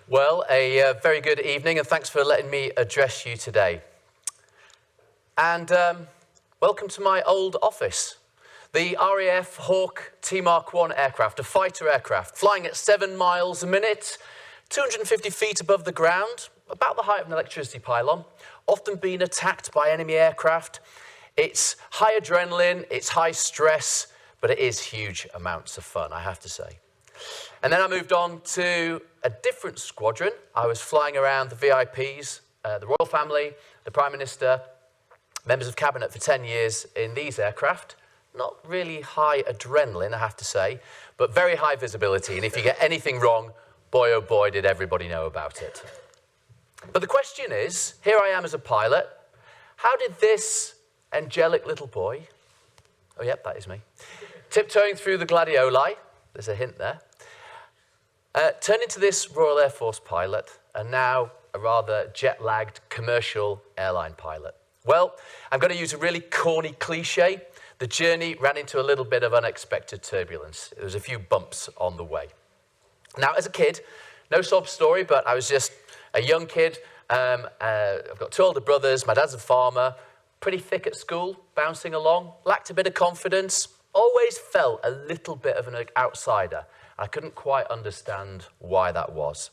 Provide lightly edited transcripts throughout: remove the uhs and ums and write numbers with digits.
Well, a very good evening, and thanks for letting me address you today. And welcome to my old office. The RAF Hawk T-Mark 1 aircraft, a fighter aircraft, flying at 7 miles a minute, 250 feet above the ground, about the height of an electricity pylon, often being attacked by enemy aircraft. It's high adrenaline, it's high stress, but it is huge amounts of fun, I have to say. And then I moved on to a different squadron. I was flying around the VIPs, the royal family, the Prime Minister, members of cabinet for 10 years in these aircraft. Not really high adrenaline, I have to say, but very high visibility. And if you get anything wrong, boy oh boy, did everybody know about it. But the question is, here I am as a pilot, how did this angelic little boy, oh yep, that is me, tiptoeing through the gladioli, there's a hint there, turn into this Royal Air Force pilot, and now a rather jet-lagged commercial airline pilot? Well, I'm going to use a really corny cliche. The journey ran into a little bit of unexpected turbulence. There was a few bumps on the way. Now, as a kid, no sob story, but I was just a young kid. I've got 2 older brothers. My dad's a farmer. Pretty thick at school, bouncing along. Lacked a bit of confidence. Always felt a little bit of an outsider. I couldn't quite understand why that was.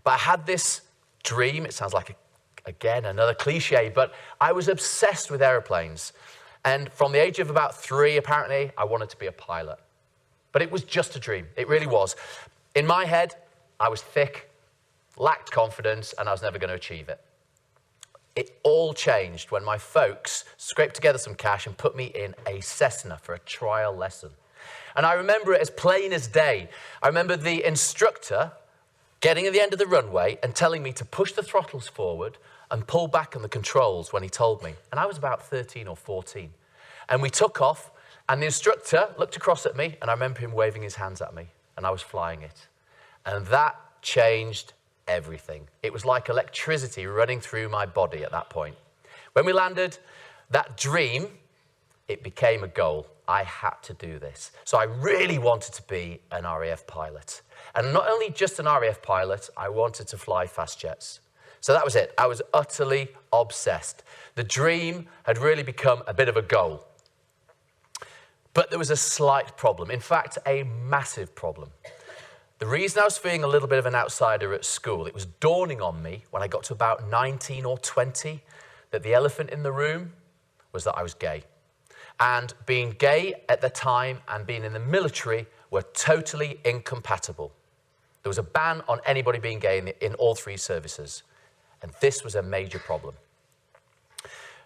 But I had this dream. It sounds like, again, another cliche, but I was obsessed with aeroplanes. And from the age of about 3, apparently, I wanted to be a pilot. But it was just a dream. It really was. In my head, I was thick, lacked confidence, and I was never going to achieve it. It all changed when my folks scraped together some cash and put me in a Cessna for a trial lesson. And I remember it as plain as day. I remember the instructor getting at the end of the runway and telling me to push the throttles forward and pull back on the controls when he told me. And I was about 13 or 14. And we took off, and the instructor looked across at me, and I remember him waving his hands at me, and I was flying it. And that changed everything. It was like electricity running through my body at that point. When we landed, that dream, it became a goal. I had to do this. So I really wanted to be an RAF pilot. And not only just an RAF pilot, I wanted to fly fast jets. So that was it. I was utterly obsessed. The dream had really become a bit of a goal. But there was a slight problem. In fact, a massive problem. The reason I was feeling a little bit of an outsider at school, it was dawning on me when I got to about 19 or 20 that the elephant in the room was that I was gay. And being gay at the time and being in the military were totally incompatible. There was a ban on anybody being gay in all 3 services. And this was a major problem.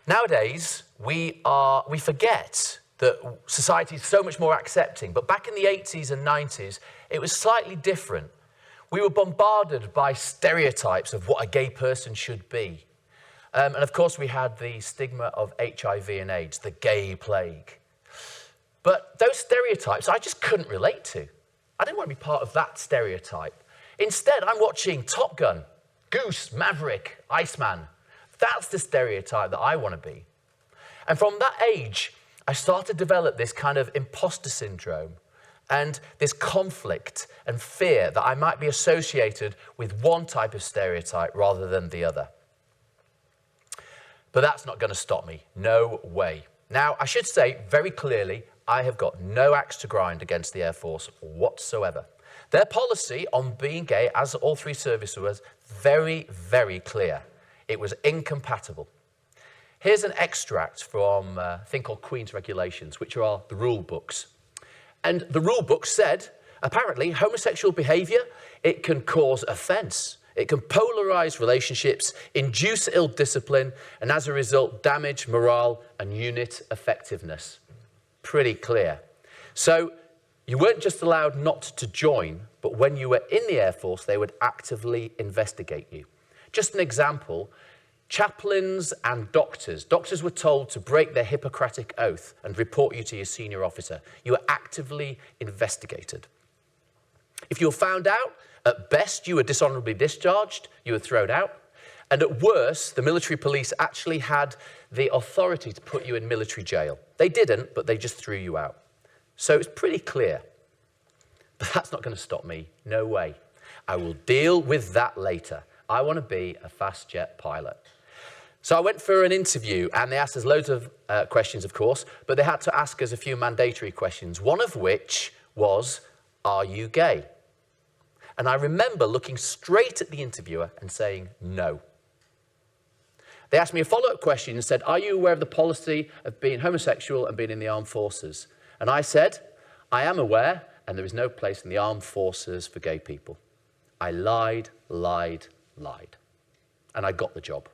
Nowadays, we forget that society is so much more accepting. But back in the 80s and 90s, it was slightly different. We were bombarded by stereotypes of what a gay person should be. And of course, we had the stigma of HIV and AIDS, the gay plague. But those stereotypes I just couldn't relate to. I didn't want to be part of that stereotype. Instead, I'm watching Top Gun, Goose, Maverick, Iceman. That's the stereotype that I want to be. And from that age, I started to develop this kind of imposter syndrome and this conflict and fear that I might be associated with one type of stereotype rather than the other. But that's not going to stop me. No way. Now, I should say very clearly, I have got no axe to grind against the Air Force whatsoever. Their policy on being gay, as all 3 services, was very, very clear. It was incompatible. Here's an extract from a thing called Queen's Regulations, which are the rule books. And the rule book said, apparently, homosexual behaviour, it can cause offence. It can polarize relationships, induce ill discipline, and as a result, damage morale and unit effectiveness. Pretty clear. So you weren't just allowed not to join, but when you were in the Air Force, they would actively investigate you. Just an example, chaplains and doctors. Doctors were told to break their Hippocratic oath and report you to your senior officer. You were actively investigated. If you were found out, at best, you were dishonorably discharged, you were thrown out, and at worst, the military police actually had the authority to put you in military jail. They didn't, but they just threw you out. So it's pretty clear. But that's not going to stop me, no way. I will deal with that later. I want to be a fast jet pilot. So I went for an interview, and they asked us loads of questions, of course, but they had to ask us a few mandatory questions, one of which was, are you gay? And I remember looking straight at the interviewer and saying, no. They asked me a follow-up question and said, are you aware of the policy of being homosexual and being in the armed forces? And I said, I am aware, and there is no place in the armed forces for gay people. I lied, lied, lied. And I got the job.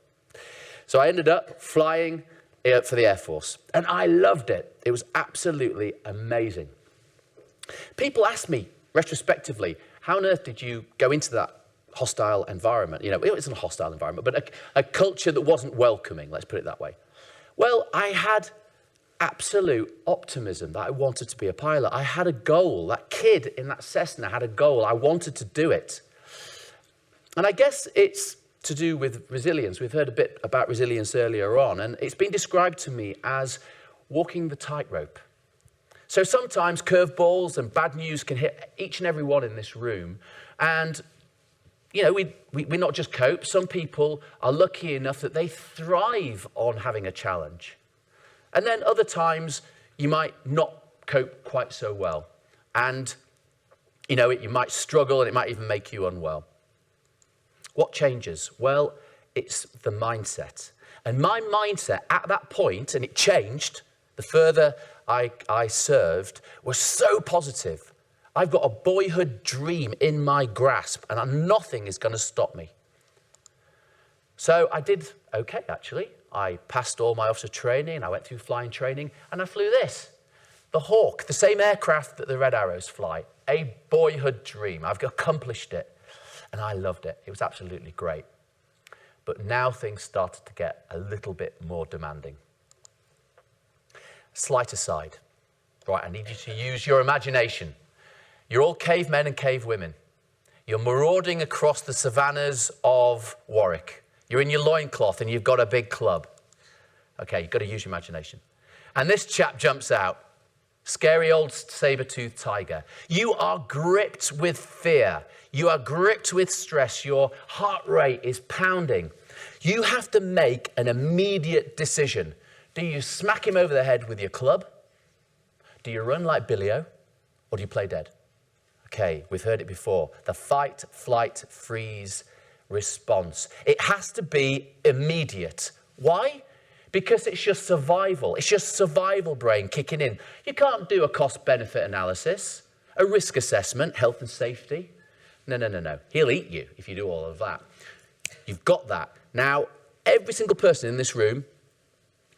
So I ended up flying for the Air Force, and I loved it. It was absolutely amazing. People ask me, retrospectively, how on earth did you go into that hostile environment? You know, it wasn't a hostile environment, but a culture that wasn't welcoming, let's put it that way. Well, I had absolute optimism that I wanted to be a pilot. I had a goal. That kid in that Cessna had a goal. I wanted to do it. And I guess it's to do with resilience. We've heard a bit about resilience earlier on, and it's been described to me as walking the tightrope. So sometimes curveballs and bad news can hit each and every one in this room. And, you know, we not just cope. Some people are lucky enough that they thrive on having a challenge. And then other times you might not cope quite so well. And, you know, you might struggle and it might even make you unwell. What changes? Well, it's the mindset. And my mindset at that point, and it changed the further I served, was so positive. I've got a boyhood dream in my grasp, and nothing is going to stop me. So I did okay, actually. I passed all my officer training, I went through flying training, and I flew this, the Hawk, the same aircraft that the Red Arrows fly. A boyhood dream. I've accomplished it, and I loved it. It was absolutely great. But now things started to get a little bit more demanding. Slight aside. Right, I need you to use your imagination. You're all cavemen and cavewomen. You're marauding across the savannas of Warwick. You're in your loincloth and you've got a big club. Okay, you've got to use your imagination. And this chap jumps out. Scary old saber-toothed tiger. You are gripped with fear. You are gripped with stress. Your heart rate is pounding. You have to make an immediate decision. Do you smack him over the head with your club? Do you run like Billy-O? Or do you play dead? Okay, we've heard it before. The fight, flight, freeze response. It has to be immediate. Why? Because it's your survival. It's your survival brain kicking in. You can't do a cost-benefit analysis, a risk assessment, health and safety. No. He'll eat you if you do all of that. You've got that. Now, every single person in this room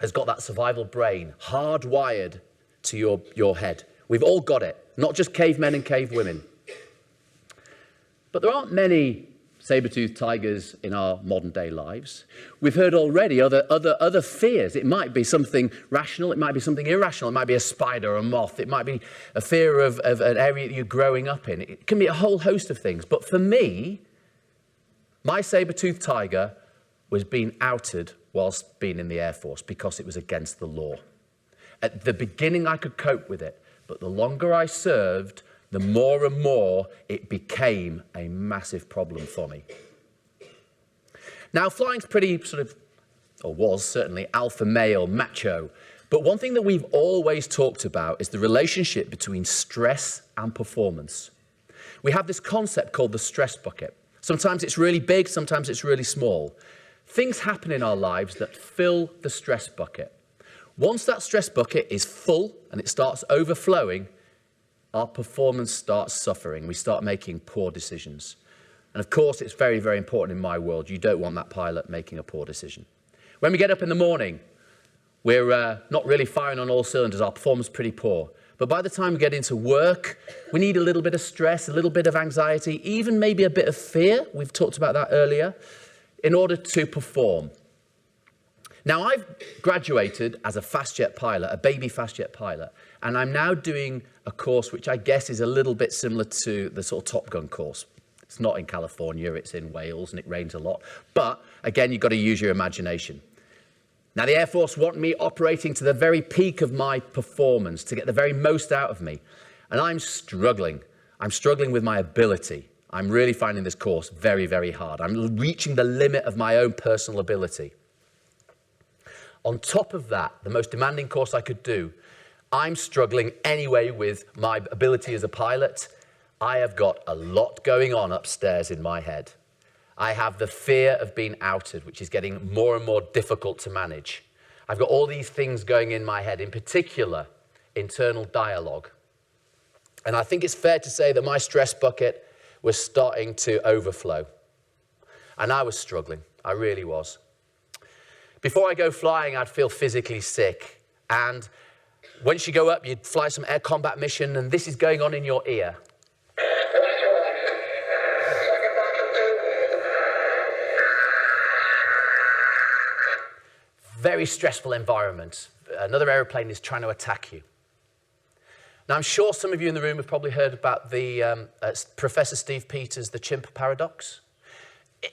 has got that survival brain hardwired to your head. We've all got it, not just cavemen and cavewomen. But there aren't many saber-toothed tigers in our modern day lives. We've heard already other fears. It might be something rational, it might be something irrational, it might be a spider or a moth, it might be a fear of an area that you're growing up in. It can be a whole host of things. But for me, my saber-toothed tiger was being outed whilst being in the Air Force because it was against the law. At the beginning, I could cope with it, but the longer I served, the more and more it became a massive problem for me. Now, flying's pretty or was certainly alpha male, macho, but one thing that we've always talked about is the relationship between stress and performance. We have this concept called the stress bucket. Sometimes it's really big, sometimes it's really small. Things happen in our lives that fill the stress bucket. Once that stress bucket is full and it starts overflowing, our performance starts suffering. We start making poor decisions. And of course, it's very, very important in my world. You don't want that pilot making a poor decision. When we get up in the morning, we're not really firing on all cylinders. Our performance is pretty poor. But by the time we get into work, we need a little bit of stress, a little bit of anxiety, even maybe a bit of fear. We've talked about that earlier, in order to perform. Now, I've graduated as a fast jet pilot, a baby fast jet pilot, and I'm now doing a course which I guess is a little bit similar to the sort of Top Gun course. It's not in California, it's in Wales, and it rains a lot. But, again, you've got to use your imagination. Now, the Air Force want me operating to the very peak of my performance, to get the very most out of me. And I'm struggling. I'm struggling with my ability. I'm really finding this course very, very hard. I'm reaching the limit of my own personal ability. On top of that, the most demanding course I could do, I'm struggling anyway with my ability as a pilot. I have got a lot going on upstairs in my head. I have the fear of being outed, which is getting more and more difficult to manage. I've got all these things going in my head, in particular, internal dialogue. And I think it's fair to say that my stress bucket was starting to overflow. And I was struggling. I really was. Before I go flying, I'd feel physically sick. And once you go up, you'd fly some air combat mission, and this is going on in your ear. Very stressful environment. Another aeroplane is trying to attack you. Now, I'm sure some of you in the room have probably heard about the Professor Steve Peters' The Chimp Paradox.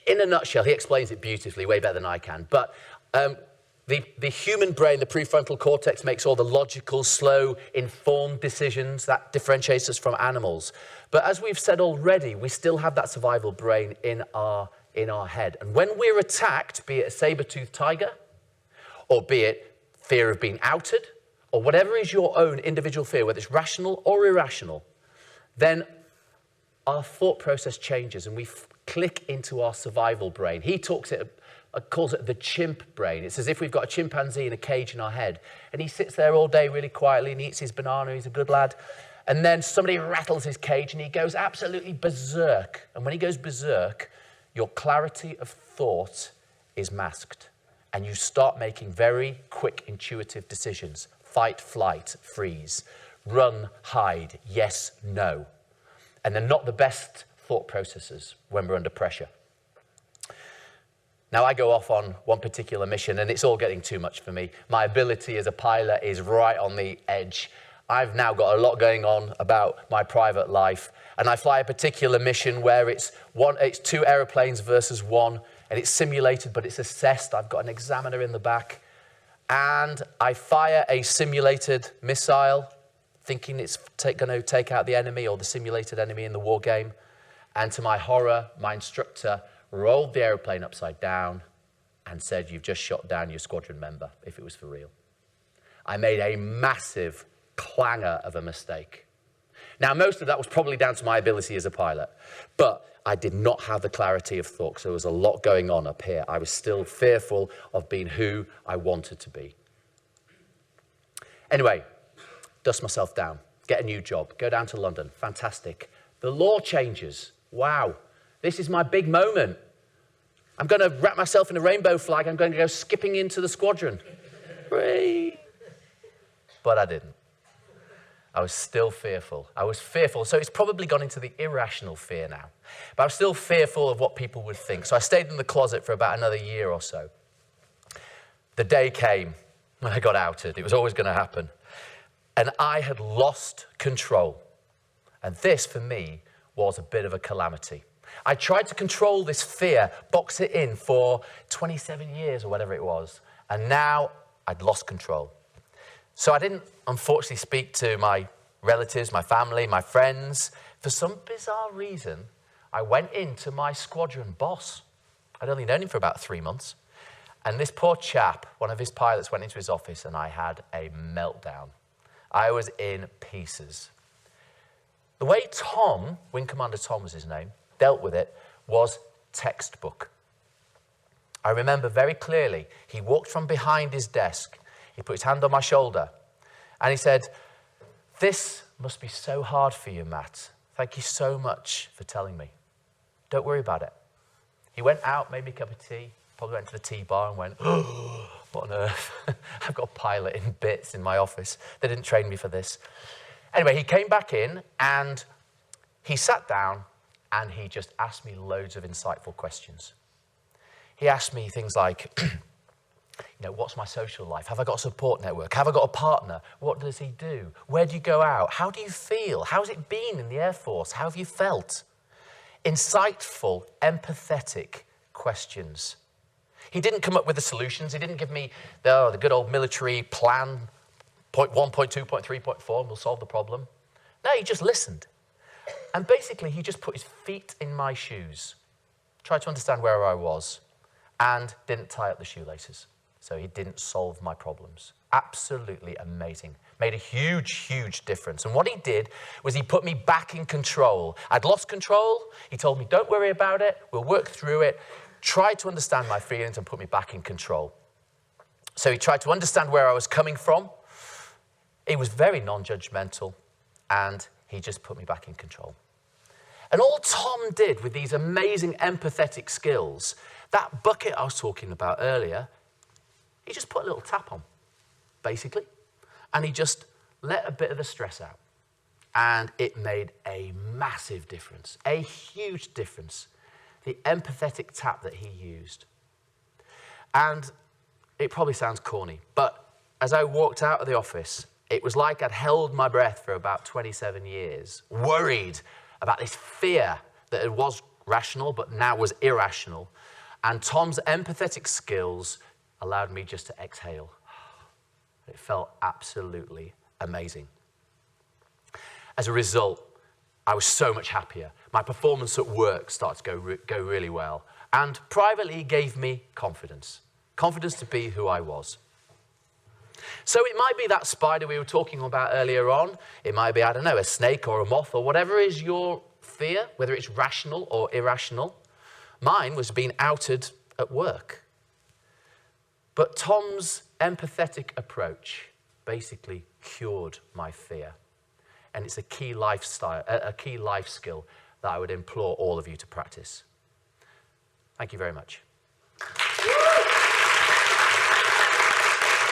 In a nutshell, he explains it beautifully, way better than I can. But the human brain, the prefrontal cortex, makes all the logical, slow, informed decisions that differentiates us from animals. But as we've said already, we still have that survival brain in our head. And when we're attacked, be it a saber-toothed tiger, or be it fear of being outed, or whatever is your own individual fear, whether it's rational or irrational, then our thought process changes and we click into our survival brain. He calls it the chimp brain. It's as if we've got a chimpanzee in a cage in our head, and he sits there all day really quietly and eats his banana, he's a good lad, and then somebody rattles his cage and he goes absolutely berserk. And when he goes berserk, your clarity of thought is masked. And you start making very quick, intuitive decisions. Fight, flight, freeze. Run, hide, yes, no. And they're not the best thought processes when we're under pressure. Now, I go off on one particular mission, and it's all getting too much for me. My ability as a pilot is right on the edge. I've now got a lot going on about my private life, and I fly a particular mission where it's two aeroplanes versus one, and it's simulated, but it's assessed. I've got an examiner in the back, and I fire a simulated missile, thinking it's going to take out the enemy or the simulated enemy in the war game. And to my horror, my instructor rolled the aeroplane upside down and said, "You've just shot down your squadron member," if it was for real. I made a massive clanger of a mistake. Now, most of that was probably down to my ability as a pilot, but I did not have the clarity of thought, so there was a lot going on up here. I was still fearful of being who I wanted to be. Anyway, dust myself down, get a new job, go down to London, fantastic. The law changes. Wow, this is my big moment. I'm going to wrap myself in a rainbow flag. I'm going to go skipping into the squadron. Hooray. But I didn't. I was still fearful. I was fearful. So it's probably gone into the irrational fear now. But I was still fearful of what people would think. So I stayed in the closet for about another year or so. The day came when I got outed. It was always going to happen. And I had lost control. And this, for me, was a bit of a calamity. I tried to control this fear, box it in for 27 years or whatever it was. And now I'd lost control. So I didn't, unfortunately, speak to my relatives, my family, my friends. For some bizarre reason, I went into my squadron boss. I'd only known him for about 3 months. And this poor chap, one of his pilots, went into his office and I had a meltdown. I was in pieces. The way Tom, Wing Commander Tom was his name, dealt with it was textbook. I remember very clearly, he walked from behind his desk. He put his hand on my shoulder and he said, "This must be so hard for you, Matt. Thank you so much for telling me. Don't worry about it." He went out, made me a cup of tea, probably went to the tea bar and went, "Oh, what on earth? I've got a pilot in bits in my office. They didn't train me for this." Anyway, he came back in and he sat down and he just asked me loads of insightful questions. He asked me things like, what's my social life? Have I got a support network? Have I got a partner? What does he do? Where do you go out? How do you feel? How's it been in the Air Force? How have you felt? Insightful, empathetic questions. He didn't come up with the solutions. He didn't give me the good old military plan, point 1, point 2, point 3, point 4, and we'll solve the problem. No, he just listened. And basically, he just put his feet in my shoes, tried to understand where I was, and didn't tie up the shoelaces. So he didn't solve my problems. Absolutely amazing. Made a huge, huge difference. And what he did was he put me back in control. I'd lost control. He told me, don't worry about it. We'll work through it. Tried to understand my feelings and put me back in control. So he tried to understand where I was coming from. He was very non-judgmental, and he just put me back in control. And all Tom did with these amazing empathetic skills, that bucket I was talking about earlier, he just put a little tap on, basically. And he just let a bit of the stress out. And it made a massive difference, a huge difference. The empathetic tap that he used. And it probably sounds corny, but as I walked out of the office, it was like I'd held my breath for about 27 years, worried about this fear that it was rational, but now was irrational. And Tom's empathetic skills allowed me just to exhale. It felt absolutely amazing. As a result, I was so much happier. My performance at work started to go really well. And privately, it gave me confidence. Confidence to be who I was. So it might be that spider we were talking about earlier on. It might be, I don't know, a snake or a moth or whatever is your fear, whether it's rational or irrational. Mine was being outed at work. But Tom's empathetic approach basically cured my fear. And it's a key life skill that I would implore all of you to practice. Thank you very much.